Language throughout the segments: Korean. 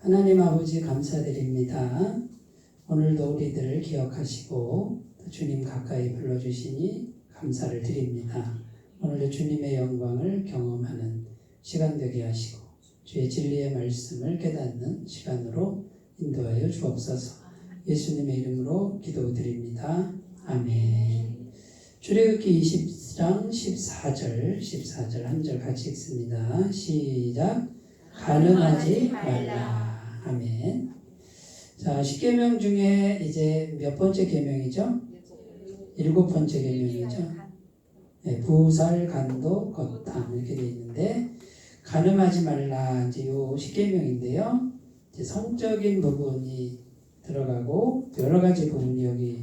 하나님 아버지 감사드립니다. 오늘도 우리들을 기억하시고 주님 가까이 불러주시니 감사를 드립니다. 오늘도 주님의 영광을 경험하는 시간 되게 하시고 주의 진리의 말씀을 깨닫는 시간으로 인도하여 주옵소서. 예수님의 이름으로 기도드립니다. 아멘. 출애굽기 20장 14절 한 절 같이 읽습니다. 시작. 간음하지 말라. 아멘. 자, 10계명 중에 이제 몇 번째 계명이죠? 7번째 계명이죠. 네, 부살, 간도, 거탕 이렇게 되어 있는데 간음하지 말라 이제 요 10계명인데요. 이제 성적인 부분이 들어가고 여러 가지 부분이 여기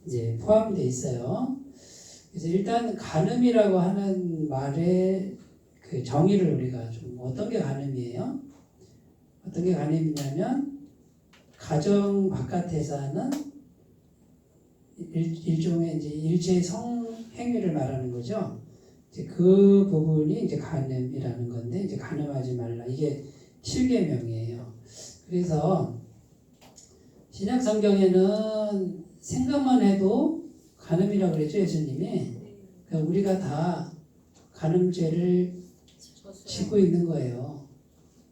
이제 포함되어 있어요. 그래서 일단 간음이라고 하는 말의 그 정의를 우리가 좀 어떤 게 간음이에요? 어떤 게 간음이냐면 가정 바깥에서 하는 일종의 이제 일체의 성행위를 말하는 거죠. 이제 그 부분이 이제 간음이라는 건데 이제 간음하지 말라. 이게 7계명이에요. 그래서 신약 성경에는 생각만 해도 간음이라고 그랬죠, 예수님이. 그러니까 우리가 다 간음죄를 짓고 있는 거예요.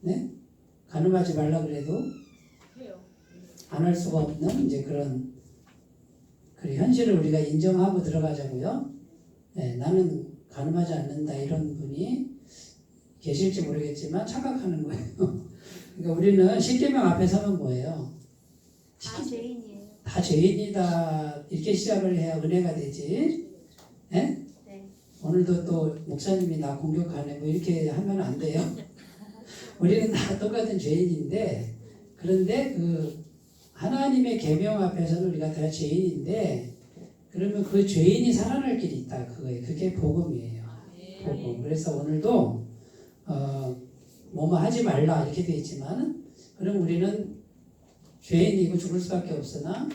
네? 간음하지 말라 그래도 안 할 수가 없는 이제 그런 현실을 우리가 인정하고 들어가자고요. 네, 나는 간음하지 않는다 이런 분이 계실지 모르겠지만 착각하는 거예요. 그러니까 우리는 10계명 앞에 서면 뭐예요? 다 죄인이에요. 다 죄인이다 이렇게 시작을 해야 은혜가 되지. 네? 네. 오늘도 또 목사님이 나 공격하네 뭐 이렇게 하면 안 돼요. 우리는 다 똑같은 죄인인데 그런데 그 하나님의 계명 앞에서는 우리가 다 죄인인데 그러면 그 죄인이 살아날 길이 있다 그거예요. 그게 복음이에요. 복음. 그래서 오늘도 뭐뭐 하지 말라 이렇게 돼 있지만 그럼 우리는 죄인이고 죽을 수밖에 없으나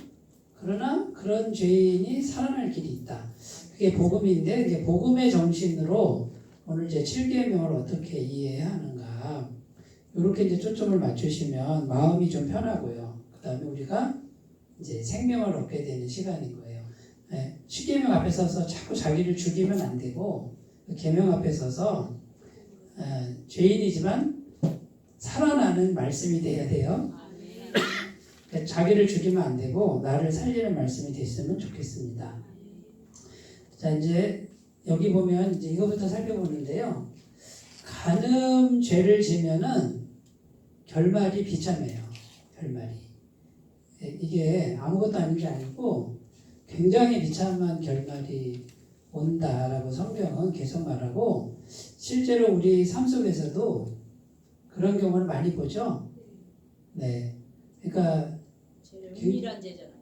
그러나 그런 죄인이 살아날 길이 있다. 그게 복음인데 이게 복음의 정신으로 오늘 이제 7계명을 어떻게 이해해야 하는가 이렇게 이제 초점을 맞추시면 마음이 좀 편하고요. 그 다음에 우리가 이제 생명을 얻게 되는 시간인 거예요. 네, 10계명 앞에 서서 자꾸 자기를 죽이면 안 되고 계명 앞에 서서 죄인이지만 살아나는 말씀이 돼야 돼요. 자기를 죽이면 안 되고 나를 살리는 말씀이 됐으면 좋겠습니다. 자, 이제 여기 보면 이제 이거부터 살펴보는데요. 간음 죄를 지면은 결말이 비참해요. 결말이. 이게 아무것도 아닌 게 아니고 굉장히 비참한 결말이 온다라고 성경은 계속 말하고 실제로 우리 삶 속에서도 그런 경우를 많이 보죠. 네. 그러니까 은밀한 죄잖아요.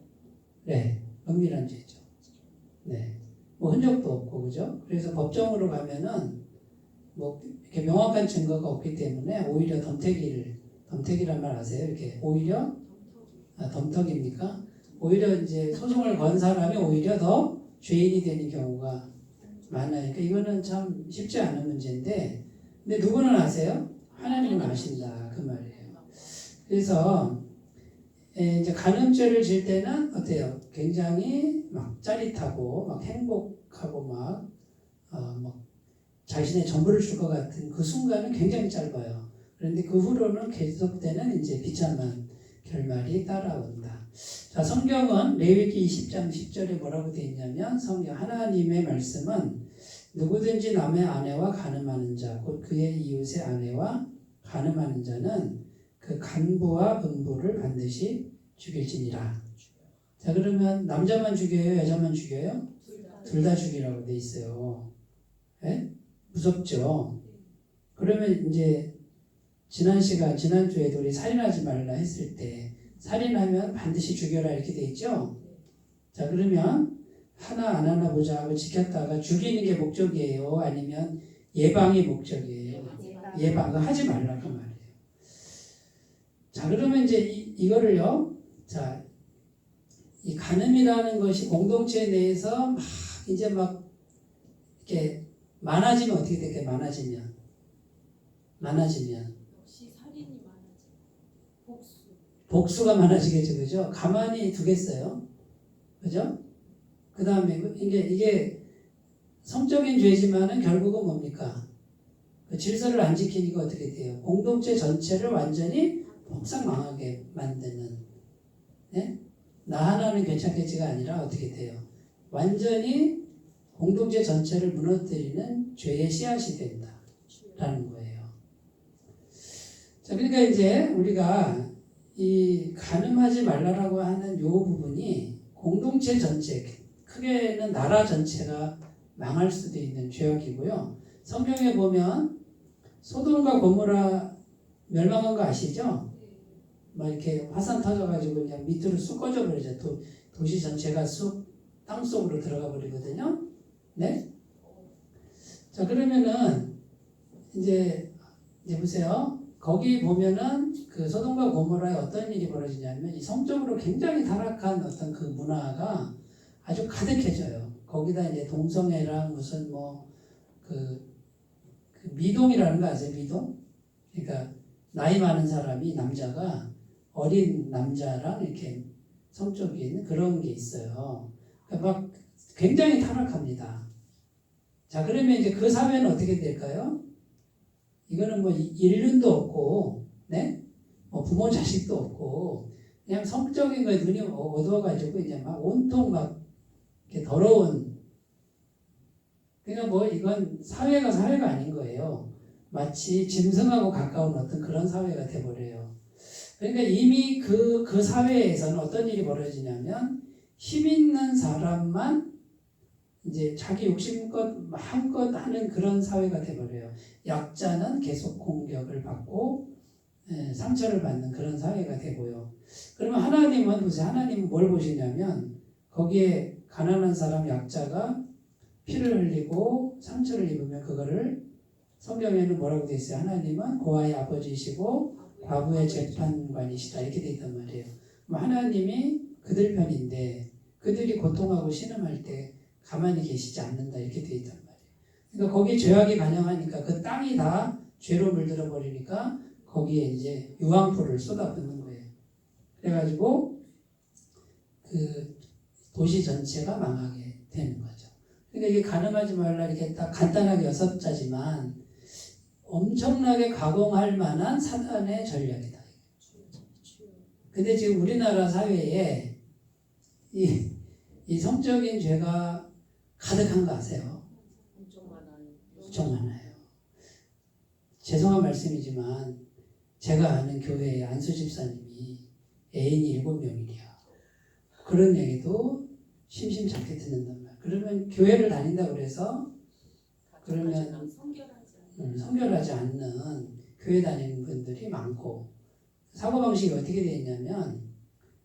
네, 은밀한 죄죠. 네, 뭐 흔적도 없고 그죠? 그래서 법정으로 가면은 뭐 이렇게 명확한 증거가 없기 때문에 오히려 덤태기란 말 아세요? 이렇게 오히려 덤터기입니까? 오히려 이제 소송을 건 사람이 오히려 더 죄인이 되는 경우가 많아요. 그러니까 이거는 참 쉽지 않은 문제인데, 근데 누구는 아세요? 하나님은 아신다 그 말이에요. 그래서 이제 간음죄를 질 때는 어때요? 굉장히 막 짜릿하고 막 행복하고 막 자신의 전부를 줄 것 같은 그 순간은 굉장히 짧아요. 그런데 그 후로는 계속되는 이제 비참한 결말이 따라온다. 자, 성경은 레위기 20장 10절에 뭐라고 되어 있냐면 성경 하나님의 말씀은 누구든지 남의 아내와 간음하는 자, 곧 그의 이웃의 아내와 간음하는 자는 그 간부와 음부를 반드시 죽일지니라. 자, 그러면 남자만 죽여요? 여자만 죽여요? 둘 다 죽이라고 돼 있어요. 네? 무섭죠? 그러면 이제 지난주에도 우리 살인하지 말라 했을 때 살인하면 반드시 죽여라 이렇게 돼 있죠? 자, 그러면 하나 안 하나 보자 하고 지켰다가 죽이는 게 목적이에요? 아니면 예방이 목적이에요? 예방. 하지 말라 그 말이에요. 자, 그러면 이제 이거를요. 자, 이 간음이라는 것이 공동체 내에서 막 이제 막 이렇게 많아지면 어떻게 될까요? 많아지면 역시 살인이 많아지. 복수가 많아지겠죠, 그죠? 가만히 두겠어요, 그죠? 그 다음에 이게 성적인 죄지만은 결국은 뭡니까? 그 질서를 안 지키니까 어떻게 돼요? 공동체 전체를 완전히 폭삭망하게 만드는, 네? 나 하나는 괜찮겠지가 아니라 어떻게 돼요? 완전히 공동체 전체를 무너뜨리는 죄의 씨앗이 된다라는 거예요. 자, 그러니까 이제 우리가 이 간음하지 말라라고 하는 요 부분이 공동체 전체, 크게는 나라 전체가 망할 수도 있는 죄악이고요. 성경에 보면 소돔과 고모라 멸망한 거 아시죠? 막 이렇게 화산 터져가지고 그냥 밑으로 쑥 꺼져버리죠. 도시 전체가 쑥 땅속으로 들어가 버리거든요. 네? 자, 그러면은 이제 보세요. 거기 보면은 그 소돔과 고모라에 어떤 일이 벌어지냐면 이 성적으로 굉장히 타락한 어떤 그 문화가 아주 가득해져요. 거기다 이제 동성애랑 무슨 그 미동이라는 거 아세요? 미동? 그러니까 나이 많은 사람이 남자가 어린 남자랑 이렇게 성적인 그런 게 있어요. 그러니까 막 굉장히 타락합니다. 자, 그러면 이제 그 사회는 어떻게 될까요? 이거는 뭐 인륜도 없고, 네? 뭐 부모 자식도 없고, 그냥 성적인 거에 눈이 어두워가지고 이제 막 온통 막 이렇게 더러운. 그러니까 뭐 이건 사회가 아닌 거예요. 마치 짐승하고 가까운 어떤 그런 사회가 돼버려요. 그러니까 이미 그 사회에서는 어떤 일이 벌어지냐면 힘 있는 사람만 이제 자기 욕심껏 마음껏 하는 그런 사회가 돼버려요. 약자는 계속 공격을 받고 상처를 받는 그런 사회가 되고요. 그러면 하나님은 보세요. 하나님은 뭘 보시냐면 거기에 가난한 사람 약자가 피를 흘리고 상처를 입으면 그거를 성경에는 뭐라고 돼 있어요? 하나님은 고아의 아버지이시고 과부의 재판관이시다 이렇게 돼 있단 말이에요. 하나님이 그들 편인데 그들이 고통하고 신음할 때 가만히 계시지 않는다 이렇게 돼 있단 말이에요. 그러니까 거기에 죄악이 관영하니까 그 땅이 다 죄로 물들어 버리니까 거기에 이제 유황불을 쏟아붓는 거예요. 그래가지고 그 도시 전체가 망하게 되는 거죠. 그러니까 이게 간음하지 말라 이렇게 딱 간단하게 6자지만 엄청나게 가공할 만한 사단의 전략이다. 근데 지금 우리나라 사회에 이 성적인 죄가 가득한 거 아세요? 엄청 많아요. 죄송한 말씀이지만 제가 아는 교회의 안수 집사님이 애인이 7명이래요. 그런 얘기도 심심찮게 듣는단 말이에요. 그러면 교회를 다닌다고 그래서 그러면 성결하지 않는 교회 다니는 분들이 많고 사고방식이 어떻게 되어 있냐면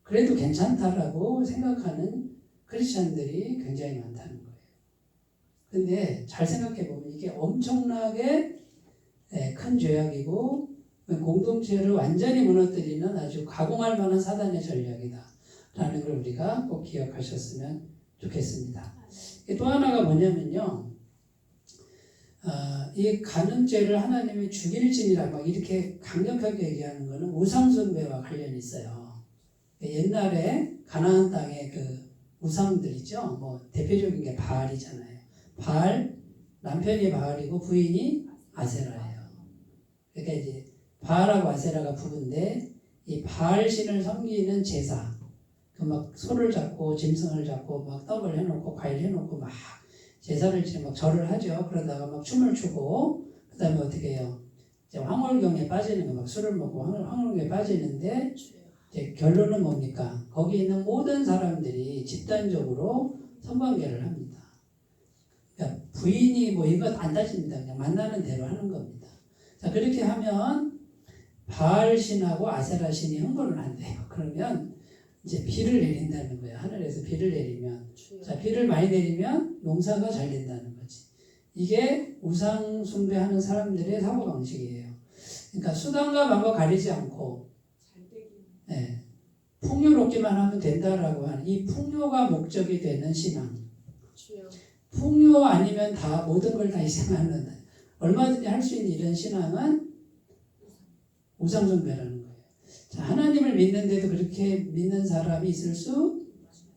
그래도 괜찮다라고 생각하는 크리스찬들이 굉장히 많다는 거예요. 근데 잘 생각해보면 이게 엄청나게 큰 죄악이고 공동체를 완전히 무너뜨리는 아주 가공할 만한 사단의 전략이다 라는 걸 우리가 꼭 기억하셨으면 좋겠습니다. 또 하나가 뭐냐면요, 이 간음죄를 하나님이 죽일지니라 막 이렇게 강력하게 얘기하는 것은 우상숭배와 관련이 있어요. 옛날에 가나안 땅에 그 우상들 있죠. 뭐 대표적인 게 바알이잖아요. 바알, 남편이 바알이고 부인이 아세라예요. 그러니까 이제 바알하고 아세라가 부부인데 이 바알 신을 섬기는 제사, 그 막 소를 잡고 짐승을 잡고 막 떡을 해놓고 과일 해놓고 막 제사를 지내고 막 절을 하죠. 그러다가 막 춤을 추고 그 다음에 어떻게 해요? 이제 황홀경에 빠지는 거, 막 술을 먹고 황홀경에 빠지는데 이제 결론은 뭡니까? 거기 있는 모든 사람들이 집단적으로 성관계를 합니다. 그러니까 부인이 뭐 이것 안 따집니다. 그냥 만나는 대로 하는 겁니다. 자, 그렇게 하면 바알 신하고 아세라 신이 흥분을 한대요. 그러면 이제 비를 내린다는 거예요. 하늘에서 비를 내리면, 자, 비를 많이 내리면 농사가 잘 된다는 거지. 이게 우상 숭배하는 사람들의 사고방식이에요. 그러니까 수단과 방법 가리지 않고 풍요롭기만 하면 된다라고 하는 이 풍요가 목적이 되는 신앙. 풍요 아니면 다 모든 걸 다 희생하는, 얼마든지 할 수 있는 이런 신앙은 우상 숭배라는 거예요. 자, 하나님을 믿는데도 그렇게 믿는 사람이 있을 수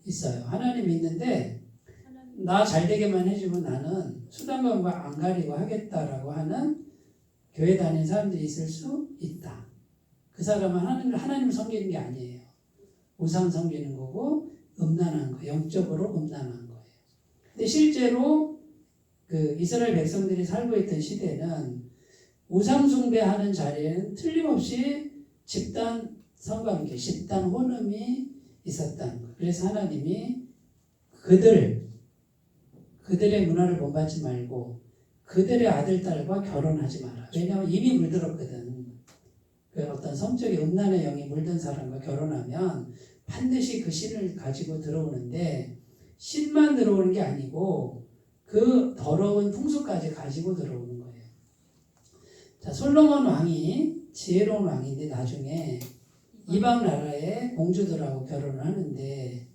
있어요. 하나님 믿는데 나 잘되게만 해주면 나는 수단과 안 가리고 하겠다라고 하는 교회 다니는 사람들이 있을 수 있다. 그 사람은 하나님을 섬기는 게 아니에요. 우상 섬기는 거고 음란한 거, 영적으로 음란한 거예요. 근데 실제로 그 이스라엘 백성들이 살고 있던 시대는 우상 숭배하는 자리에는 틀림없이 집단 성관계, 집단 혼음이 있었다는 거예요. 그래서 하나님이 그들의 문화를 본받지 말고 그들의 아들, 딸과 결혼하지 마라. 왜냐하면 이미 물들었거든. 그 어떤 성적인 음란의 영이 물든 사람과 결혼하면 반드시 그 신을 가지고 들어오는데 신만 들어오는 게 아니고 그 더러운 풍수까지 가지고 들어오는 거예요. 자, 솔로몬 왕이 지혜로운 왕인데 나중에 이방 나라의 공주들하고 결혼을 하는데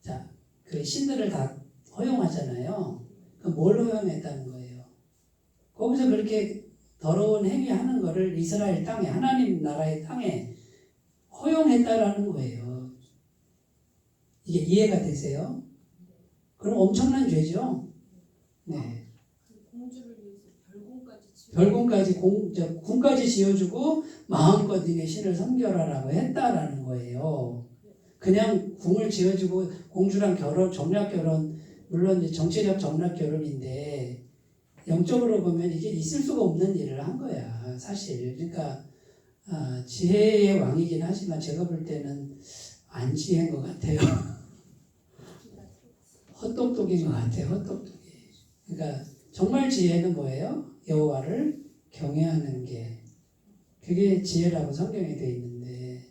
자, 그 신들을 다 허용하잖아요. 그럼 뭘 허용했다는 거예요? 거기서 그렇게 더러운 행위하는 거를 이스라엘 땅에 하나님 나라의 땅에 허용했다라는 거예요. 이게 이해가 되세요? 그럼 엄청난 죄죠. 네. 공주를 위해서 별궁까지 궁까지 지어주고 마음껏 니네 신을 섬겨라라고 했다라는 거예요. 그냥 궁을 지어주고 공주랑 정략 결혼, 물론 이제 정치적 정략 결혼인데 영적으로 보면 이게 있을 수가 없는 일을 한 거야, 사실. 그러니까 지혜의 왕이긴 하지만 제가 볼 때는 안 지혜인 것 같아요. 헛똑똑인 것 같아요, 헛똑똑이. 그러니까 정말 지혜는 뭐예요? 여호와를 경외하는 게 그게 지혜라고 성경에 되어 있는데,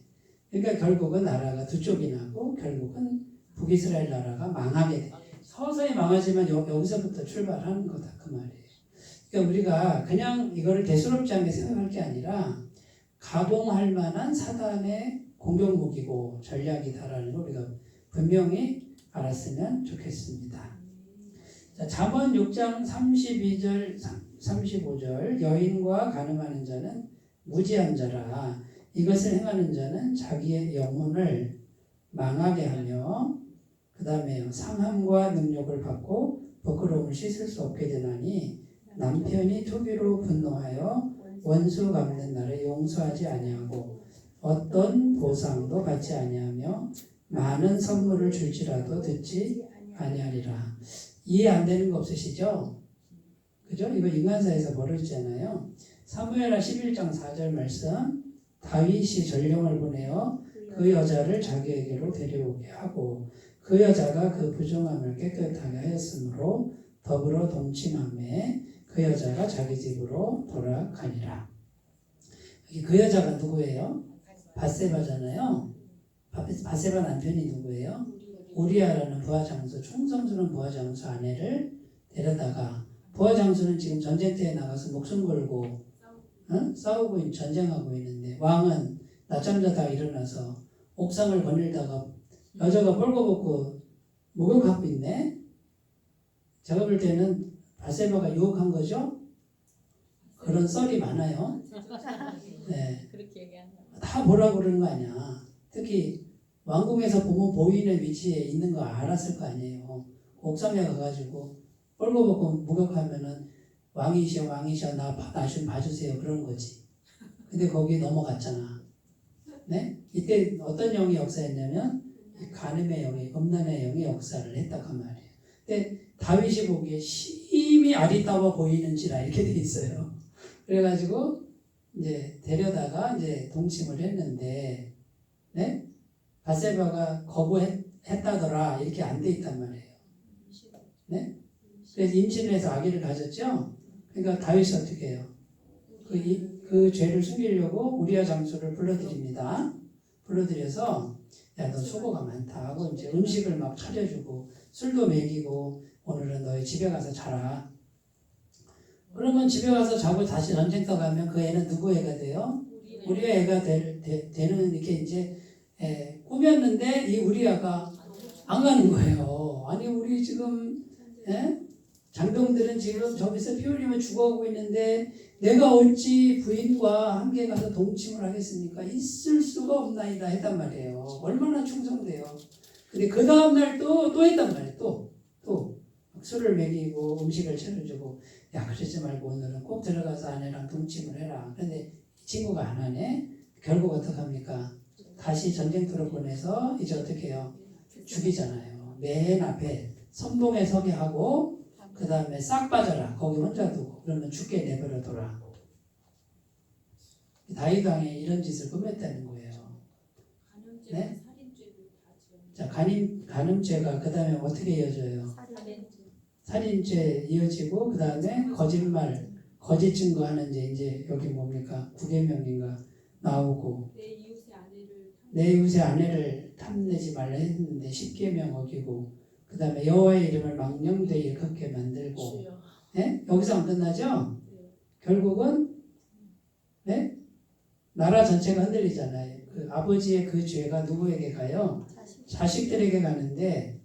그러니까 결국은 나라가 두 쪽이 나고 결국은 북이스라엘 나라가 망하게 돼. 서서히 망하지만 여기서부터 출발하는 거다, 그 말이에요. 그러니까 우리가 그냥 이거를 대수롭지 않게 생각할 게 아니라 가동할 만한 사단의 공격 무기고 전략이다라는 걸 우리가 분명히 알았으면 좋겠습니다. 자, 잠언 6장 32절 35절 여인과 간음하는 자는 무지한 자라 이것을 행하는 자는 자기의 영혼을 망하게 하며 그 다음에 상함과 능욕을 받고 부끄러움을 씻을 수 없게 되나니 남편이 투기로 분노하여 원수 갚는 날에 용서하지 아니하고 어떤 보상도 받지 아니하며 많은 선물을 줄지라도 듣지 아니하리라. 이해 안 되는 거 없으시죠? 그죠? 이거 인간사에서 벌어지잖아요. 사무엘하 11장 4절 말씀 다윗이 전령을 보내어 그 여자를 자기에게로 데려오게 하고 그 여자가 그 부정함을 깨끗하게 하였으므로 더불어 동침하매 그 여자가 자기 집으로 돌아가니라. 그 여자가 누구예요? 밧세바잖아요. 밧세바 남편이 누구예요? 우리아라는 부하장수, 충성스러운 부하장수 아내를 데려다가 부하장수는 지금 전쟁터에 나가서 목숨 걸고 싸우고 전쟁하고 있는데 왕은 낮잠 자다가 일어나서 옥상을 거닐다가 여자가 벌거벗고 목욕하고 있네. 제가 볼 때는 밧세바가 유혹한 거죠. 그런 썰이 많아요. 네. 그렇게 얘기한다. 다 보라고 그러는 거 아니야. 특히 왕궁에서 보면 보이는 위치에 있는 거 알았을 거 아니에요. 옥상에 가가지고 벌거벗고 목욕하면은 왕이셔 나 좀 봐주세요 그런 거지. 근데 거기에 넘어갔잖아. 네? 이때 어떤 영이 역사했냐면 간음의 영이, 음란의 영이 역사를 했다 그 말이에요. 근데 다윗이 보기에 심히 아리따워 보이는지라 이렇게 돼 있어요. 그래가지고 이제 데려다가 이제 동침을 했는데, 네? 밧세바가 거부했다더라 이렇게 안 돼 있단 말이에요. 네? 그래서 임신을 해서 아기를 가졌죠. 그러니까 다윗이 어떻게 해요? 그 죄를 숨기려고 우리아 장수를 불러들입니다. 불러들여서 야, 너 수고가 많다 하고 이제 음식을 막 차려주고 술도 먹이고 오늘은 너희 집에 가서 자라. 그러면 집에 가서 자고 다시 전쟁터 가면 그 애는 누구 애가 돼요? 우리 애가 되는 이렇게 이제 꾸몄는데 이 우리아가 안 가는 거예요. 아니 우리 지금 장동들은 지금 저기서 피 흘리며 죽어가고 있는데 내가 어찌 부인과 함께 가서 동침을 하겠습니까? 있을 수가 없나이다 했단 말이에요. 얼마나 충성돼요. 근데 그 다음날 또 했단 말이에요. 또 술을 먹이고 음식을 차려주고 야 그러지 말고 오늘은 꼭 들어가서 아내랑 동침을 해라. 그런데 친구가 안 하네. 결국 어떻게 합니까? 다시 전쟁터로 보내서 이제 어떻게 해요? 죽이잖아요. 맨 앞에 선봉에 서게 하고 그 다음에 싹 빠져라. 거기 혼자 두고 그러면 죽게 내버려둬라. 다윗 왕이 이런 짓을 꾸몄다는 거예요. 간음죄나 네? 살인죄를 다 지은. 자, 간음죄가 그 다음에 어떻게 이어져요? 살인. 살인죄 이어지고 그 다음에 거짓말, 거짓 증거하는 죄 이제 여기 뭡니까? 9계명인가 나오고 내 이웃의 아내를 탐내지 말라 했는데 10계명 어기고 그 다음에 여호와의 이름을 망령되이 일컫게 만들고 네? 여기서 안 끝나죠? 결국은 네? 나라 전체가 흔들리잖아요. 그 아버지의 그 죄가 누구에게 가요? 자식들에게 가는데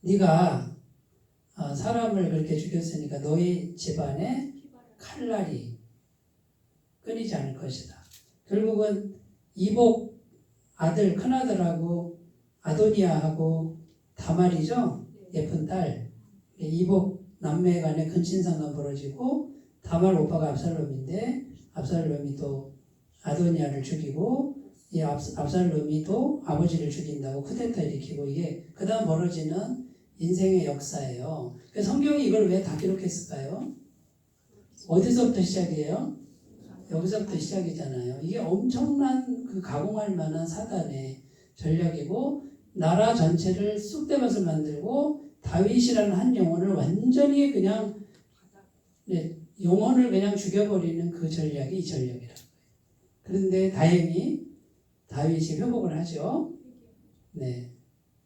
네가 사람을 그렇게 죽였으니까 너희 집안에 칼날이 끊이지 않을 것이다. 결국은 이복 아들 큰아들하고 아도니아하고 다말이죠. 예쁜 딸 이복 남매 간에 근친상간 벌어지고 다말 오빠가 압살롬인데 압살롬이 또 아도니아를 죽이고 이 압살롬이 또 아버지를 죽인다고 쿠데타 일으키고 이게 그 다음 벌어지는 인생의 역사예요. 그래서 성경이 이걸 왜 다 기록했을까요? 어디서부터 시작이에요? 여기서부터 시작이잖아요. 이게 엄청난 그 가공할 만한 사단의 전략이고 나라 전체를 쑥대밭을 만들고 다윗이라는 한 영혼을 완전히 그냥 영혼을 그냥 죽여버리는 그 전략이 이 전략이라는 거예요. 그런데 다행히 다윗이 회복을 하죠. 네.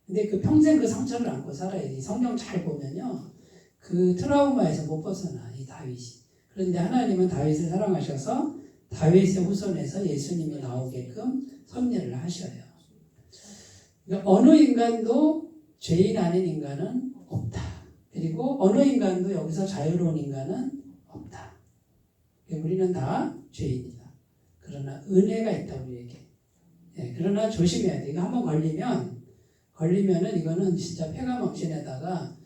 근데 그 평생 그 상처를 안고 살아야 돼. 성경 잘 보면요. 그 트라우마에서 못 벗어나, 이 다윗이. 그런데 하나님은 다윗을 사랑하셔서 다윗의 후손에서 예수님이 나오게끔 섭리를 하셔요. 그러니까 어느 인간도 죄인 아닌 인간은 없다. 그리고 어느 인간도 여기서 자유로운 인간은 없다. 우리는 다 죄인이다. 그러나 은혜가 있다 우리에게. 네, 그러나 조심해야 돼. 이거 한번 걸리면은 이거는 진짜 폐가망신에다가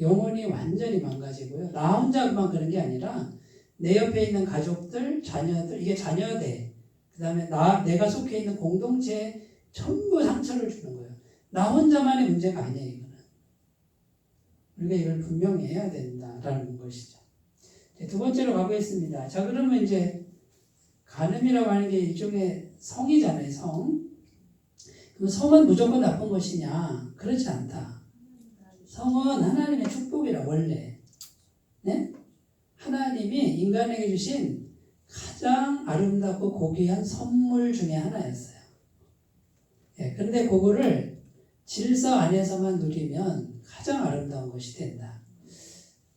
영혼이 완전히 망가지고요. 나 혼자만 그런 게 아니라 내 옆에 있는 가족들, 자녀들, 이게 자녀대. 그 다음에 내가 속해 있는 공동체에 전부 상처를 주는 거예요. 나 혼자만의 문제가 아니에요, 이거는. 우리가 이걸 분명히 해야 된다라는 것이죠. 두 번째로 가보겠습니다. 자, 그러면 이제 간음이라고 하는 게 일종의 성이잖아요, 성. 그럼 성은 무조건 나쁜 것이냐? 그렇지 않다. 성은 하나님의 축복이라 원래. 네? 하나님이 인간에게 주신 가장 아름답고 고귀한 선물 중에 하나였어요. 네, 그런데 그거를 질서 안에서만 누리면 가장 아름다운 것이 된다.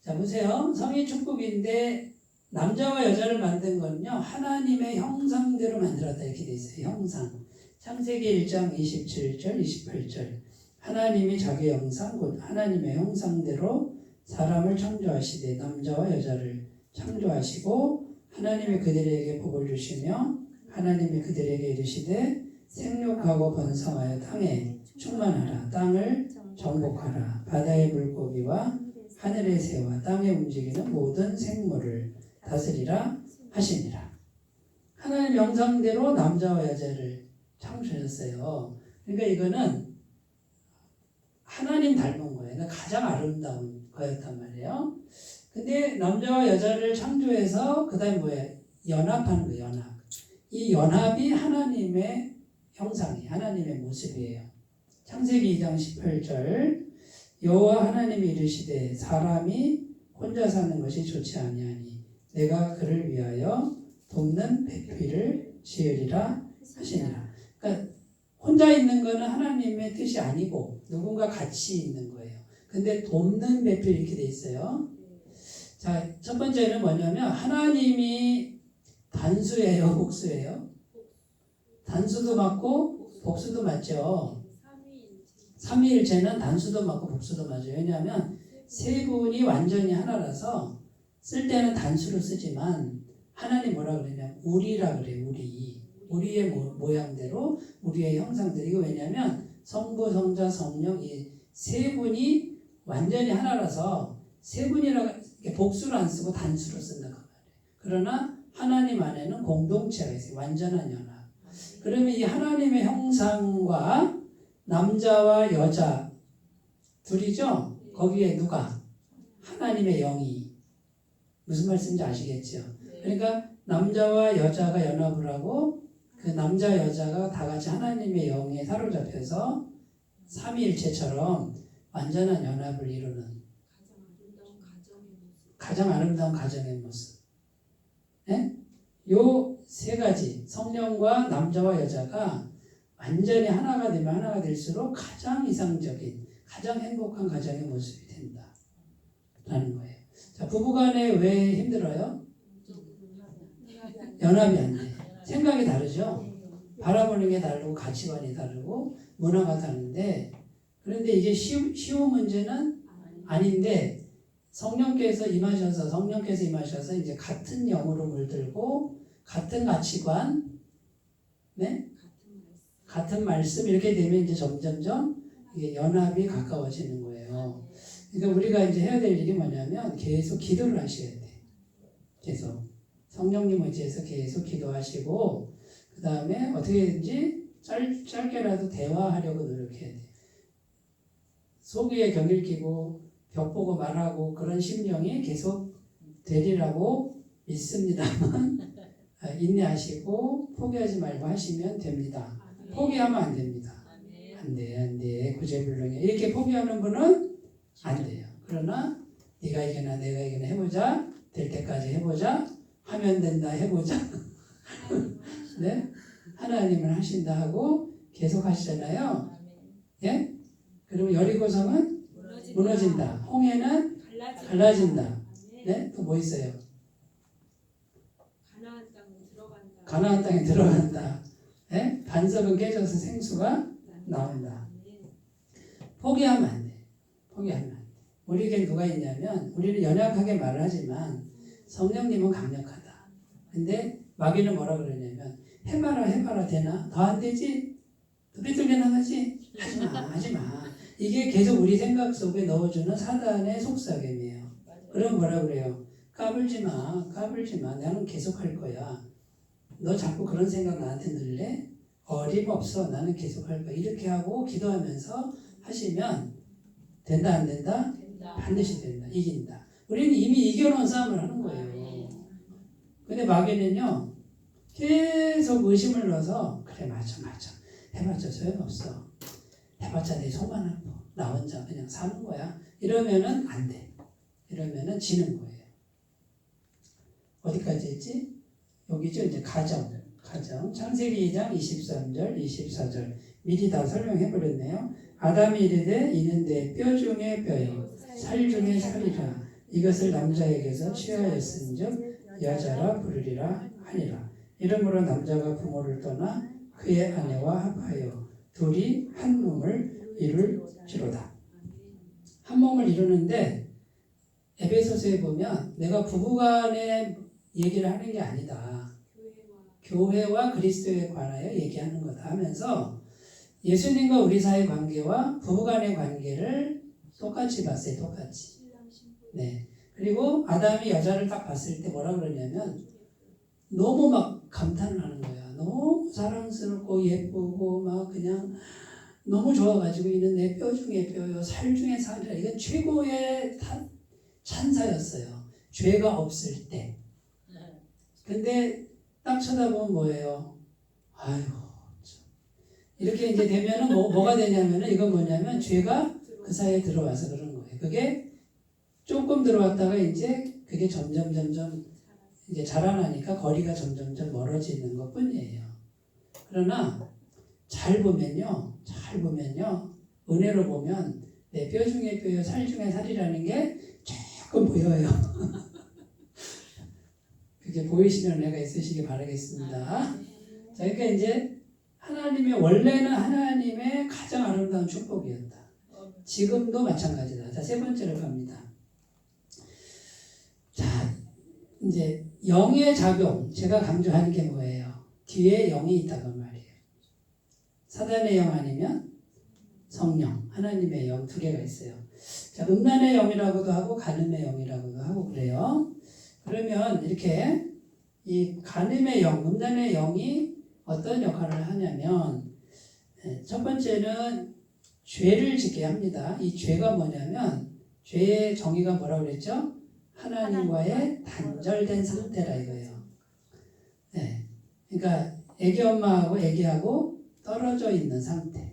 자, 보세요. 성이 축복인데 남자와 여자를 만든 건요. 하나님의 형상대로 만들었다 이렇게 돼 있어요. 형상. 창세기 1장 27절, 28절. 하나님이 자기 형상, 곧 하나님의 형상대로 사람을 창조하시되 남자와 여자를 창조하시고 하나님이 그들에게 복을 주시며 하나님이 그들에게 이르시되 생육하고 번성하여 땅에 충만하라. 땅을 정복하라. 바다의 물고기와 하늘의 새와 땅에 움직이는 모든 생물을 다스리라 하시니라. 하나님 형상대로 남자와 여자를 창조하셨어요. 그러니까 이거는 하나님 닮은 거예요. 그러니까 가장 아름다운 거였단 말이에요. 근데 남자와 여자를 창조해서 그 다음에 뭐예요? 연합하는 거예요. 연합. 이 연합이 하나님의 형상이 하나님의 모습이에요. 창세기 2장 18절 여호와 하나님이 이르시되 사람이 혼자 사는 것이 좋지 아니하니 내가 그를 위하여 돕는 배필을 지으리라 하시니라. 그러니까 혼자 있는 거는 하나님의 뜻이 아니고 누군가 같이 있는 거예요. 근데 돕는 배필 이렇게 돼 있어요. 자, 첫 번째는 뭐냐면 하나님이 단수예요, 복수예요? 단수도 맞고 복수도 맞죠. 삼위일체는 단수도 맞고 복수도 맞아요. 왜냐하면 세 분이 완전히 하나라서 쓸 때는 단수로 쓰지만 하나님 뭐라 그러냐면 우리라 그래. 우리의 모양대로 우리의 형상대로. 이거 왜냐면 성부, 성자, 성령 이 세 분이 완전히 하나라서 세 분이라 복수로 안 쓰고 단수로 쓴다 그 말이에요. 그러나 하나님 안에는 공동체가 있어요. 완전한 연합. 그러면 이 하나님의 형상과 남자와 여자 둘이죠? 거기에 누가? 하나님의 영이. 무슨 말씀인지 아시겠죠? 그러니까 남자와 여자가 연합을 하고 그 남자 여자가 다 같이 하나님의 영에 사로잡혀서 삼위일체처럼 완전한 연합을 이루는 가장 아름다운 가정의 모습. 네? 요 세 가지 성령과 남자와 여자가 완전히 하나가 되면 하나가 될수록 가장 이상적인 가장 행복한 가정의 모습이 된다라는 거예요. 자, 부부간에 왜 힘들어요? 연합이 안 돼. 생각이 다르죠. 바라보는 게 다르고 가치관이 다르고 문화가 다른데 그런데 이게 쉬운 문제는 아닌데 성령께서 임하셔서 이제 같은 영으로 물들고 같은 가치관, 네? 같은 말씀 이렇게 되면 이제 점점점 이게 연합이 가까워지는 거예요. 그러니까 우리가 이제 해야 될 일이 뭐냐면 계속 기도를 하셔야 돼. 계속 성령님 의지해서 계속 기도하시고 그 다음에 어떻게든지 짧게라도 대화하려고 노력해야 돼. 속위에 격일 끼고 벽 보고 말하고 그런 심령이 계속 되리라고 믿습니다만 인내하시고 포기하지 말고 하시면 됩니다. 포기하면 안 됩니다. 안 돼. 구제불능해. 이렇게 포기하는 분은 안 돼요. 그러나 네가 이기나 내가 이기나 해보자. 될 때까지 해보자. 하면 된다 해보자. 네? 하나님은 하신다 하고 계속 하시잖아요. 예? 그러면 여리고성은 무너진다. 홍해는 갈라진다. 네? 또 뭐 있어요? 가나안 땅에 들어간다. 예? 반석은 깨져서 생수가 나온다. 포기하면 안 돼. 우리에게 누가 있냐면 우리는 연약하게 말을 하지만 성령님은 강력하다. 근데 마귀는 뭐라 그러냐면 해봐라 되나? 더 안 되지? 더 삐뚤게 나가지? 하지마. 이게 계속 우리 생각 속에 넣어주는 사단의 속삭임이에요. 그럼 뭐라 그래요? 까불지 마. 나는 계속 할 거야. 너 자꾸 그런 생각 나한테 넣을래? 어림없어. 나는 계속 할 거야. 이렇게 하고 기도하면서 하시면 된다 안 된다? 반드시 된다. 이긴다. 우리는 이미 이겨놓은 싸움을 하는 거예요. 근데 마귀는요. 계속 의심을 넣어서 그래 맞아. 해봤자 소용없어. 해봤자 내 속만 아파. 나 혼자 그냥 사는 거야. 이러면은 안 돼. 이러면은 지는 거예요. 어디까지 했지? 여기죠. 이제 가정. 창세기 2장 23절 24절 미리 다 설명해버렸네요. 아담이 이르되 이는 내 뼈 중에 뼈요 살 중에 살이라. 이것을 남자에게서 취하였은즉 여자라 부르리라 하니라. 이러므로 남자가 부모를 떠나 그의 아내와 합하여 둘이 한 몸을 이룰지로다. 한 몸을 이루는데 에베소서에 보면 내가 부부간의 얘기를 하는 게 아니다. 교회와 그리스도에 관하여 얘기하는 거다 하면서 예수님과 우리 사이의 관계와 부부간의 관계를 똑같이 봤어요. 똑같이. 네. 그리고 아담이 여자를 딱 봤을 때 뭐라 그러냐면 너무 막 감탄을 하는 거야. 너무 사랑스럽고 예쁘고 막 그냥 너무 좋아가지고 이는 내 뼈 중에 뼈요 살 중에 살이라. 이건 최고의 찬사였어요. 죄가 없을 때. 근데 딱 쳐다보면 뭐예요? 아이고 참. 이렇게 이제 되면은 뭐가 되냐면은 이건 뭐냐면 죄가 그 사이에 들어와서 그런 거예요. 그게 조금 들어왔다가 이제 그게 점점 이제 자라나니까 거리가 점점 멀어지는 것 뿐이에요. 그러나 잘 보면요 은혜로 보면 내 뼈 중에 뼈요 살 중에 살이라는 게 조금 보여요. 그게 보이시는 은혜가 있으시기 바라겠습니다. 자, 그러니까 이제 원래는 하나님의 가장 아름다운 축복이었다. 지금도 마찬가지다. 자, 세 번째로 갑니다. 자, 이제 영의 작용, 제가 강조하는 게 뭐예요? 뒤에 영이 있다고 말이에요. 사단의 영 아니면 성령, 하나님의 영 두 개가 있어요. 자, 음란의 영이라고도 하고 간음의 영이라고도 하고 그래요. 그러면 이렇게 이 간음의 영, 음란의 영이 어떤 역할을 하냐면 첫 번째는 죄를 짓게 합니다. 이 죄가 뭐냐면 죄의 정의가 뭐라고 그랬죠? 하나님과의 단절된 상태라 이거예요. 네. 그러니까 애기 엄마하고 애기하고 떨어져 있는 상태.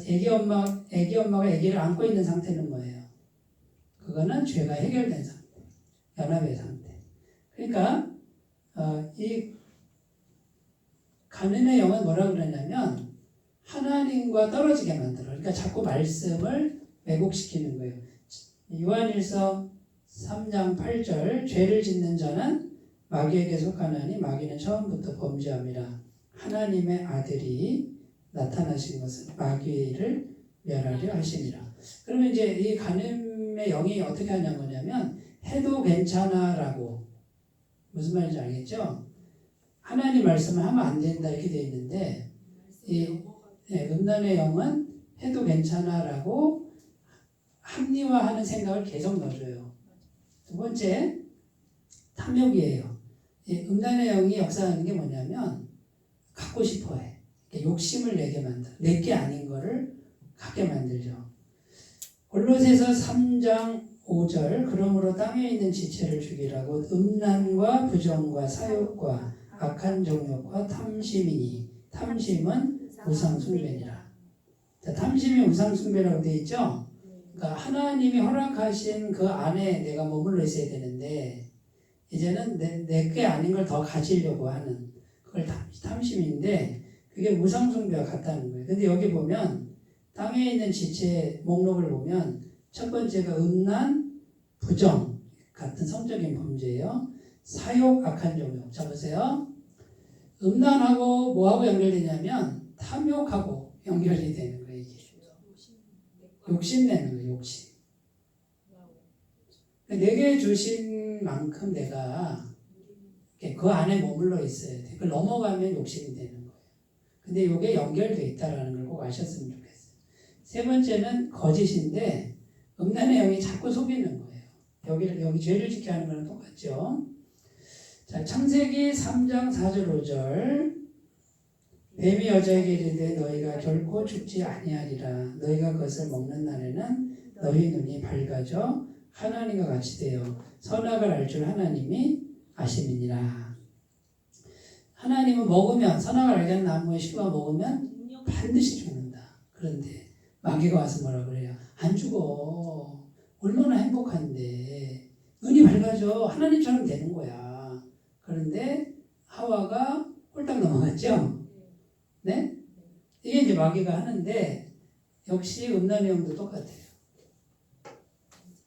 애기 엄마가 애기를 안고 있는 상태는 뭐예요? 그거는 죄가 해결된 상태. 연합의 상태. 그러니까 이 간음의 영은 뭐라고 그러냐면 하나님과 떨어지게 만들어. 그러니까 자꾸 말씀을 왜곡시키는 거예요. 요한일서 3장 8절 죄를 짓는 자는 마귀에게 속하나니 마귀는 처음부터 범죄함이라. 하나님의 아들이 나타나신 것은 마귀를 멸하려 하심이라. 그러면 이제 이 간음의 영이 어떻게 하냐는 거냐면 해도 괜찮아라고, 무슨 말인지 알겠죠? 하나님 말씀을 하면 안 된다 이렇게 되어 있는데 이 음란의 영은 해도 괜찮아라고 합리화하는 생각을 계속 넣어줘요. 두 번째, 탐욕이에요. 이 음란의 영이 역사하는 게 뭐냐면 갖고 싶어해. 욕심을 내게 만들어. 내게 아닌 거를 갖게 만들죠. 골로새서 3장 5절 그러므로 땅에 있는 지체를 죽이라고 음란과 부정과 사욕과 악한 정욕과 탐심이니 탐심은 우상숭배니라. 자, 탐심이 우상숭배라고 되어 있죠. 그러니까 하나님이 허락하신 그 안에 내가 머물러 있어야 되는데 이제는 내게 아닌 걸 더 가지려고 하는 그걸 탐심인데 그게 우상숭배와 같다는 거예요. 근데 여기 보면 땅에 있는 지체 목록을 보면 첫 번째가 음란, 부정 같은 성적인 범죄예요. 사욕, 악한 정욕. 자 보세요. 음란하고 뭐하고 연결되냐면 탐욕하고 연결이 되는 거예요. 이게. 욕심내는 거예요. 욕심. 내게 주신 만큼 내가 그 안에 머물러 있어야 돼. 그걸 넘어가면 욕심이 되는 거예요. 근데 이게 연결되어 있다는 걸 꼭 아셨으면 좋겠어요. 세 번째는 거짓인데 음란의 영이 자꾸 속이는 거예요. 여기 죄를 짓게 하는 거랑 똑같죠. 자, 창세기 3장 4절 5절 뱀이 여자에게 이르되 너희가 결코 죽지 아니하리라. 너희가 그것을 먹는 날에는 너희 눈이 밝아져 하나님과 같이 되어 선악을 알 줄 하나님이 아심이니라. 하나님은 먹으면 선악을 알게 하는 나무의 씨와 먹으면 반드시 죽는다. 그런데 마귀가 와서 뭐라 그래요? 안 죽어. 얼마나 행복한데 눈이 밝아져 하나님처럼 되는 거야. 그런데 하와가 홀딱 넘어갔죠. 네? 이게 이제 마귀가 하는데 역시 음란의 영도 똑같아요.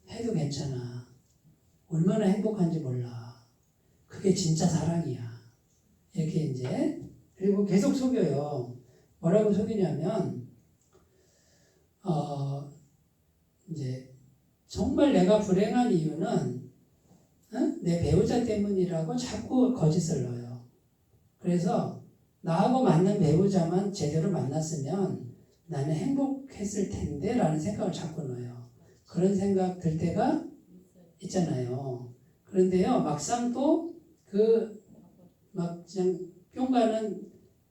해도 괜찮아. 얼마나 행복한지 몰라. 그게 진짜 사랑이야. 이렇게 이제 그리고 계속 속여요. 뭐라고 속이냐면 이제 정말 내가 불행한 이유는 내 배우자 때문이라고 자꾸 거짓을 넣어요. 그래서 나하고 맞는 배우자만 제대로 만났으면 나는 행복했을 텐데 라는 생각을 자꾸 넣어요. 그런 생각 들 때가 있잖아요. 그런데요 막상 또 막 그냥 뿅 가는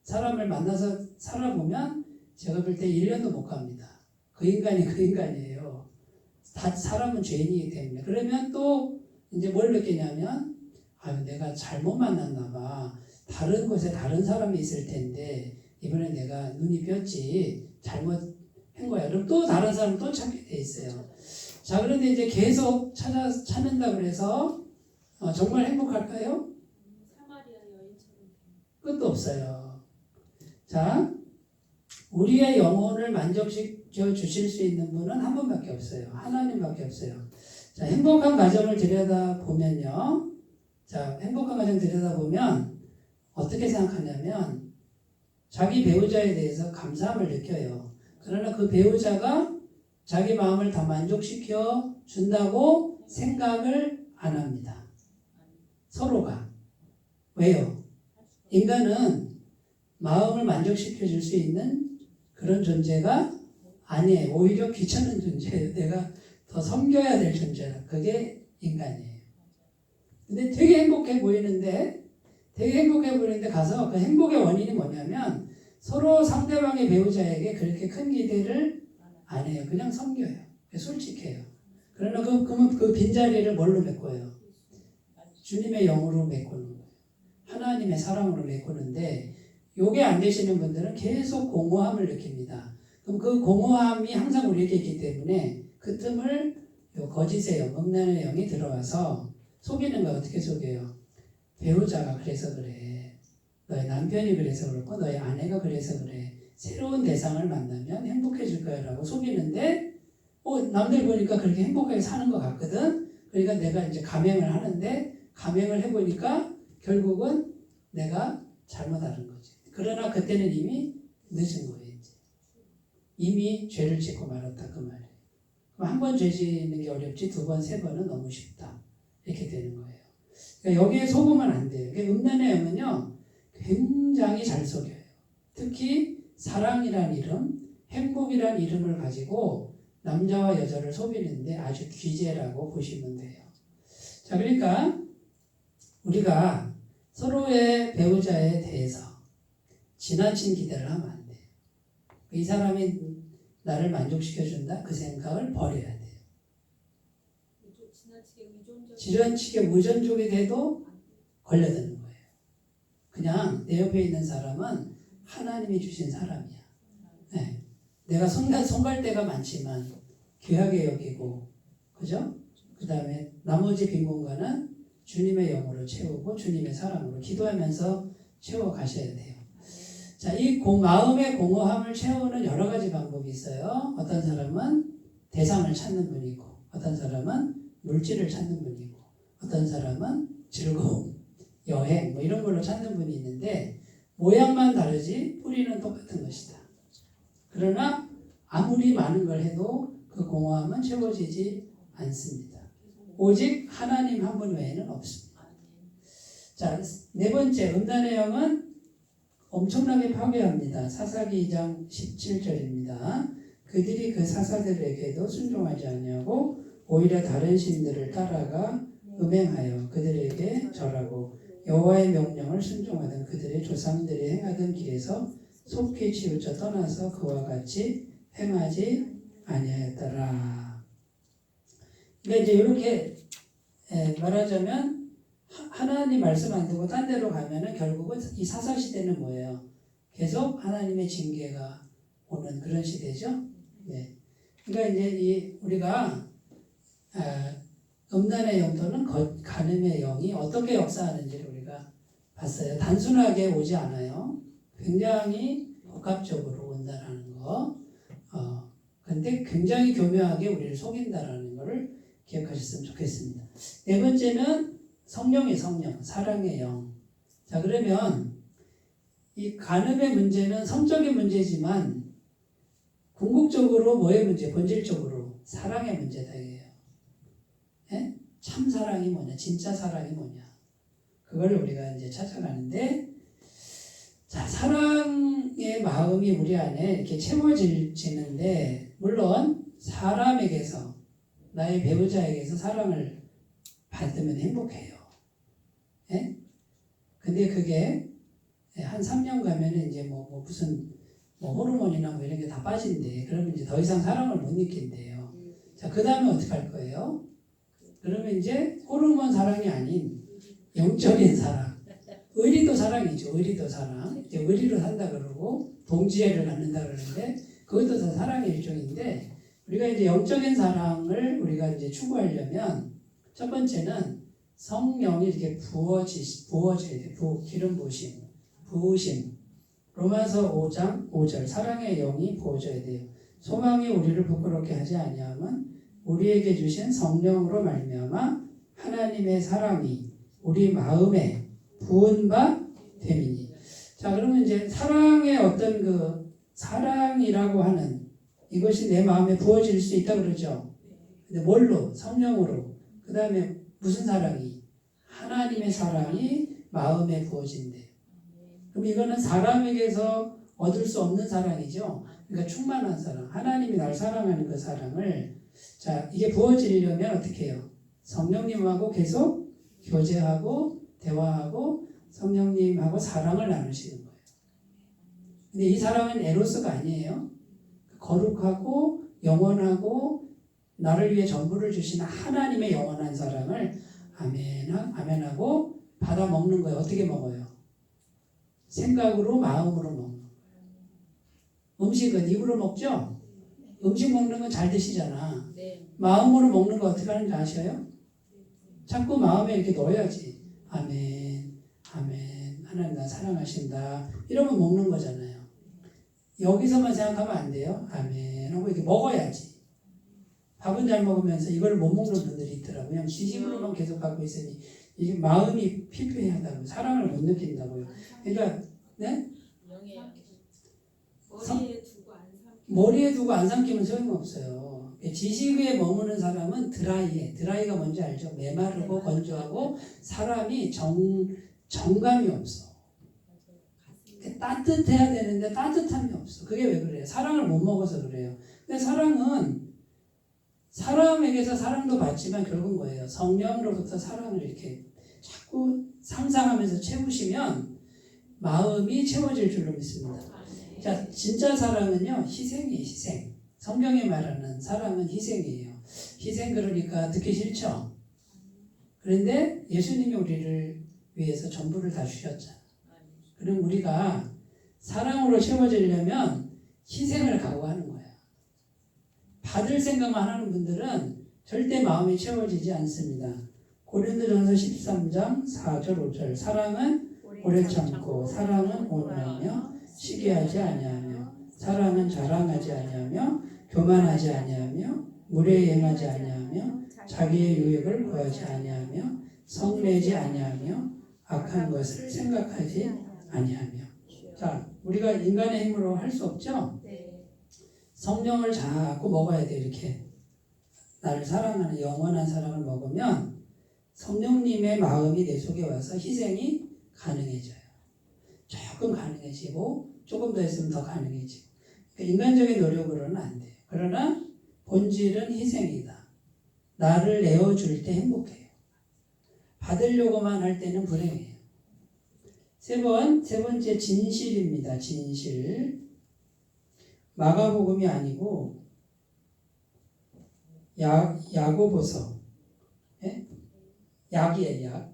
사람을 만나서 살아보면 제가 볼 때 1년도 못 갑니다. 그 인간이 그 인간이에요. 다 사람은 죄인이기 때문에. 그러면 또 이제 뭘 느끼냐면 내가 잘못 만났나 봐. 다른 곳에 다른 사람이 있을 텐데 이번에 내가 눈이 삐었지 잘못한 거야. 그럼 또 다른 사람 또 찾게 돼 있어요. 자, 그런데 이제 계속 찾는다 그래서 정말 행복할까요? 사마리아 여인처럼 끝도 없어요. 자, 우리의 영혼을 만족시켜 주실 수 있는 분은 한 분밖에 없어요. 하나님밖에 없어요. 자, 행복한 가정을 들여다보면요. 자, 행복한 가정 들여다보면 어떻게 생각하냐면 자기 배우자에 대해서 감사함을 느껴요. 그러나 그 배우자가 자기 마음을 다 만족시켜 준다고 생각을 안 합니다. 서로가. 왜요? 인간은 마음을 만족시켜 줄 수 있는 그런 존재가 아니에요. 오히려 귀찮은 존재예요. 내가 더 섬겨야 될 존재라. 그게 인간이에요. 근데 되게 행복해 보이는데 가서 그 행복의 원인이 뭐냐면 서로 상대방의 배우자에게 그렇게 큰 기대를 안 해요. 그냥 섬겨요. 솔직해요. 그러나 그러면 그 빈자리를 뭘로 메꿔요? 주님의 영으로 메꾸는 거예요. 하나님의 사랑으로 메꾸는데 요게 안 되시는 분들은 계속 공허함을 느낍니다. 그럼 그 공허함이 항상 우리에게 있기 때문에 그 틈을 거짓의 영, 음란의 영이 들어와서 속이는 거 어떻게 속여요? 배우자가 그래서 그래. 너의 남편이 그래서 그렇고 너의 아내가 그래서 그래. 새로운 대상을 만나면 행복해질 거야 라고 속이는데 남들 보니까 그렇게 행복하게 사는 것 같거든. 그러니까 내가 이제 감행을 하는데 감행을 해보니까 결국은 내가 잘못 알은 거지. 그러나 그때는 이미 늦은 거예요. 이미 죄를 짓고 말았다 그 말이에요. 그럼 한 번 죄 짓는 게 어렵지 두 번, 세 번은 너무 쉽다. 이렇게 되는 거예요. 그러니까 여기에 속으면 안 돼요. 음란의 영은요 굉장히 잘 속여요. 특히 사랑이란 이름, 행복이란 이름을 가지고 남자와 여자를 속이는데 아주 귀재라고 보시면 돼요. 자, 그러니까 우리가 서로의 배우자에 대해서 지나친 기대를 하면 안 돼요. 이 사람이 나를 만족시켜준다? 그 생각을 버려야 돼요. 지나치게 의존적이 돼도 걸려드는 거예요. 그냥 내 옆에 있는 사람은 하나님이 주신 사람이야. 네. 내가 손갈 때가 많지만 귀하게 여기고, 그죠? 그 다음에 나머지 빈 공간은 주님의 영으로 채우고 주님의 사랑으로 기도하면서 채워가셔야 돼요. 자, 이 마음의 공허함을 채우는 여러 가지 방법이 있어요. 어떤 사람은 대상을 찾는 분이고, 어떤 사람은 물질을 찾는 분이고, 어떤 사람은 즐거움, 여행, 뭐 이런 걸로 찾는 분이 있는데, 모양만 다르지 뿌리는 똑같은 것이다. 그러나 아무리 많은 걸 해도 그 공허함은 채워지지 않습니다. 오직 하나님 한 분 외에는 없습니다. 자, 네 번째, 음란의 영은 엄청나게 파괴합니다. 사사기 2장 17절입니다. 그들이 그 사사들에게도 순종하지 아니하고 오히려 다른 신들을 따라가 음행하여 그들에게 절하고 여호와의 명령을 순종하던 그들의 조상들이 행하던 길에서 속히 치우쳐 떠나서 그와 같이 행하지 아니하였더라. 그러니까 이제 이렇게 말하자면 하나님 말씀 안 듣고 딴 데로 가면은 결국은 이 사사 시대는 뭐예요? 계속 하나님의 징계가 오는 그런 시대죠. 네. 그러니까 이제 우리가 음란의 영 또는 간음의 영이 어떻게 역사하는지를 우리가 봤어요. 단순하게 오지 않아요. 굉장히 복합적으로 온다라는 거. 근데 굉장히 교묘하게 우리를 속인다라는 것을 기억하셨으면 좋겠습니다. 네 번째는 성령의 성령, 사랑의 영. 자, 그러면 이 간음의 문제는 성적인 문제지만 궁극적으로 뭐의 문제? 본질적으로 사랑의 문제다 이게요. 예? 참 사랑이 뭐냐? 진짜 사랑이 뭐냐? 그걸 우리가 이제 찾아가는데, 자, 사랑의 마음이 우리 안에 이렇게 채워지는데, 물론 사람에게서 나의 배우자에게서 사랑을 받으면 행복해요. 예? 근데 그게 한 3년 가면은 이제 무슨 호르몬이나 뭐 이런 게 다 빠진대. 그러면 이제 더 이상 사랑을 못 느낀대요. 자, 그 다음에 어떻게 할 거예요? 그러면 이제 호르몬 사랑이 아닌 영적인 사랑. 의리도 사랑이죠. 의리도 사랑. 이제 의리로 산다 그러고 동지애를 갖는다 그러는데 그것도 다 사랑의 일종인데, 우리가 이제 영적인 사랑을 우리가 이제 추구하려면 첫 번째는 성령이 이렇게 부어져야 돼. 기름 부으심. 로마서 5장 5절 사랑의 영이 부어져야 돼요. 소망이 우리를 부끄럽게 하지 아니하면 우리에게 주신 성령으로 말미암아 하나님의 사랑이 우리 마음에 부은 바 됨이니. 자, 그러면 이제 사랑의 어떤 그 사랑이라고 하는 이것이 내 마음에 부어질 수 있다 그러죠. 근데 뭘로? 성령으로. 그 다음에 무슨 사랑이? 하나님의 사랑이 마음에 부어진대. 그럼 이거는 사람에게서 얻을 수 없는 사랑이죠. 그러니까 충만한 사랑. 하나님이 날 사랑하는 그 사랑을 자 이게 부어지려면 어떻게 해요? 성령님하고 계속 교제하고 대화하고 성령님하고 사랑을 나누시는 거예요. 근데 이 사랑은 에로스가 아니에요. 거룩하고 영원하고 나를 위해 전부를 주시는 하나님의 영원한 사랑을 아멘하고 받아 먹는 거예요. 어떻게 먹어요? 생각으로 마음으로 먹는 거예요. 음식은 입으로 먹죠? 음식 먹는 건 잘 드시잖아. 마음으로 먹는 거 어떻게 하는지 아셔요? 자꾸 마음에 이렇게 넣어야지. 아멘, 아멘, 하나님 나 사랑하신다. 이러면 먹는 거잖아요. 여기서만 생각하면 안 돼요. 아멘 하고 이렇게 먹어야지. 밥은 잘 먹으면서 이걸 못 먹는 분들이 있더라고요. 그냥 지식으로만 계속 갖고 있으니 이게 마음이 피폐하다고 사랑을 못 느낀다고요. 그러니까 네? 머리에 두고 안 삼키면 소용없어요. 지식에 머무는 사람은 드라이가 뭔지 알죠? 메마르고 건조하고 사람이 정감이 없어. 따뜻해야 되는데 따뜻함이 없어. 그게 왜 그래요? 사랑을 못 먹어서 그래요. 근데 사랑은 사람에게서 사랑도 받지만 결국은 뭐예요? 성령으로부터 사랑을 이렇게 자꾸 상상하면서 채우시면 마음이 채워질 줄로 믿습니다. 자, 진짜 사랑은요, 희생이에요, 희생. 성경이 말하는 사랑은 희생이에요. 희생 그러니까 듣기 싫죠? 그런데 예수님이 우리를 위해서 전부를 다 주셨잖아. 그럼 우리가 사랑으로 채워지려면 희생을 각오하는 거야. 받을 생각만 하는 분들은 절대 마음이 채워지지 않습니다. 고린도전서 13장 4절 5절 사랑은 오래 참고 사랑은 온유하며 시기하지 아니하며 사랑은 자랑하지 아니하며 교만하지 아니하며 무례히 행하지 아니하며 자기의 유익을 구하지 아니하며 성내지 아니하며 악한 것을 생각하지 아니하며. 자, 우리가 인간의 힘으로 할 수 없죠? 성령을 자꾸 먹어야 돼. 이렇게 나를 사랑하는 영원한 사랑을 먹으면 성령님의 마음이 내 속에 와서 희생이 가능해져요. 조금 가능해지고 조금 더 있으면 더 가능해지고. 그러니까 인간적인 노력으로는 안 돼요. 그러나 본질은 희생이다. 나를 내어줄 때 행복해요. 받으려고만 할 때는 불행해요. 세 번째 진실입니다. 진실. 마가복음이 아니고 야고보서. 예? 약이에요, 약.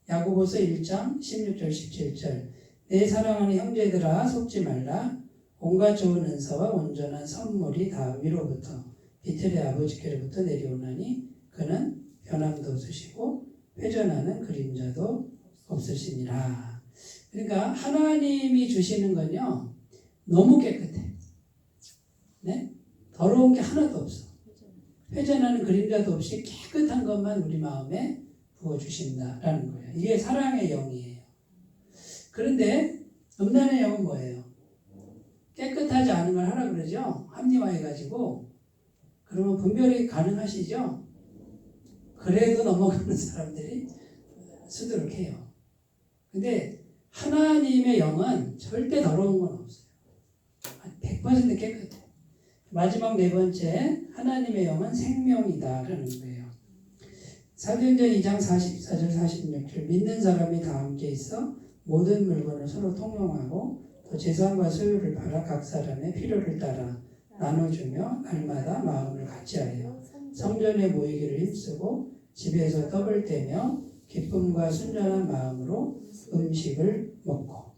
야고보서 1장 16절 17절. 내 사랑하는 형제들아 속지 말라. 온갖 좋은 은사와 온전한 선물이 다 위로부터 비틀의 아버지께로부터 내려오나니 그는 변함도 없으시고 회전하는 그림자도 없으시니라. 그러니까 하나님이 주시는 건요 너무 깨끗해. 네? 더러운 게 하나도 없어. 회전하는 그림자도 없이 깨끗한 것만 우리 마음에 부어주신다라는 거예요. 이게 사랑의 영이에요. 그런데 음란의 영은 뭐예요? 깨끗하지 않은 걸 하라 그러죠? 합리화해가지고. 그러면 분별이 가능하시죠? 그래도 넘어가는 사람들이 수두룩해요. 근데 하나님의 영은 절대 더러운 건 없어요. 100% 깨끗해. 마지막 네 번째, 하나님의 영은 생명이다라는 거예요. 사도행전 2장 44절 46절. 믿는 사람이 다 함께 있어 모든 물건을 서로 통용하고 또 재산과 소유를 팔아 각 사람의 필요를 따라 나눠주며 날마다 마음을 같이하여 성전에 모이기를 힘쓰고 집에서 떡을 떼며 기쁨과 순전한 마음으로 음식을 먹고.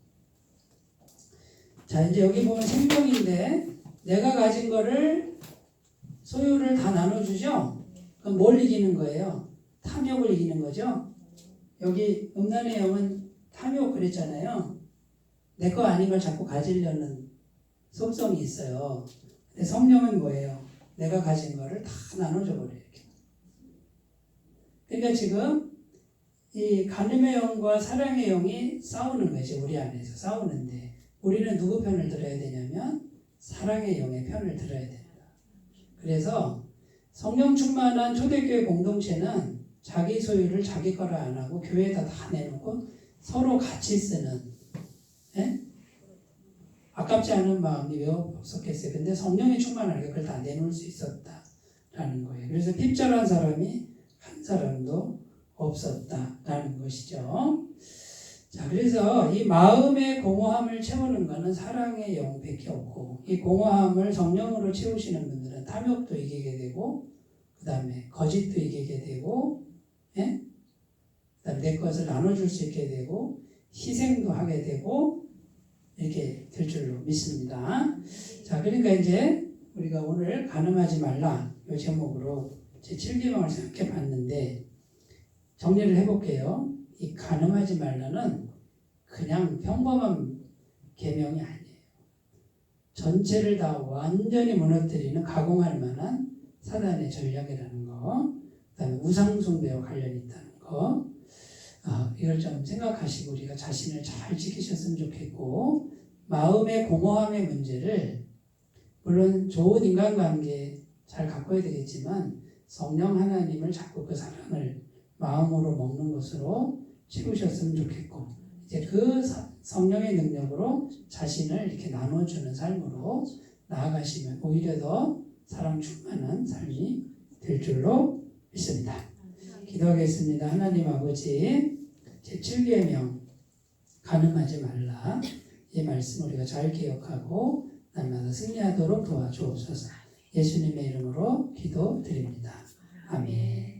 자, 이제 여기 보면 생명인데 내가 가진 거를 소유를 다 나눠주죠? 그럼 뭘 이기는 거예요? 탐욕을 이기는 거죠? 여기 음란의 영은 탐욕 그랬잖아요. 내 거 아닌 걸 자꾸 가지려는 속성이 있어요. 근데 성령은 뭐예요? 내가 가진 거를 다 나눠줘 버려요. 그러니까 지금 이 간음의 영과 사랑의 영이 싸우는 거죠. 우리 안에서 싸우는데 우리는 누구 편을 들어야 되냐면 사랑의 영의 편을 들어야 돼요. 그래서 성령 충만한 초대교회 공동체는 자기 소유를 자기 거라 안 하고 교회에다 다 내놓고 서로 같이 쓰는, 예? 아깝지 않은 마음이 왜 없었겠어요. 근데 성령이 충만하니까 그걸 다 내놓을 수 있었다라는 거예요. 그래서 핍절한 사람이 한 사람도 없었다라는 것이죠. 자, 그래서 이 마음의 공허함을 채우는 것은 사랑의 영밖에 없고, 이 공허함을 성령으로 채우시는 분들은 탐욕도 이기게 되고, 그 다음에 거짓도 이기게 되고, 예? 그다음에 내 것을 나눠줄 수 있게 되고, 희생도 하게 되고, 이렇게 될 줄로 믿습니다. 자, 그러니까 이제 우리가 오늘 가늠하지 말라 이 제목으로 제 7계명을 생각해 봤는데, 정리를 해볼게요. 이 가늠하지 말라는 그냥 평범한 계명이 아니에요. 전체를 다 완전히 무너뜨리는 가공할 만한 사단의 전략이라는 거, 그 다음에 우상숭배와 관련이 있다는 거, 이걸 좀 생각하시고 우리가 자신을 잘 지키셨으면 좋겠고, 마음의 공허함의 문제를 물론 좋은 인간관계 잘 가꿔야 되겠지만 성령 하나님을 자꾸 그 사랑을 마음으로 먹는 것으로 채우셨으면 좋겠고, 이제 그 성령의 능력으로 자신을 이렇게 나눠주는 삶으로 나아가시면 오히려 더 사랑 충만한 삶이 될 줄로 믿습니다. 기도하겠습니다. 하나님 아버지, 제 7계명 가늠하지 말라, 이 말씀 우리가 잘 기억하고 날마다 승리하도록 도와주옵소서. 예수님의 이름으로 기도드립니다. 아멘.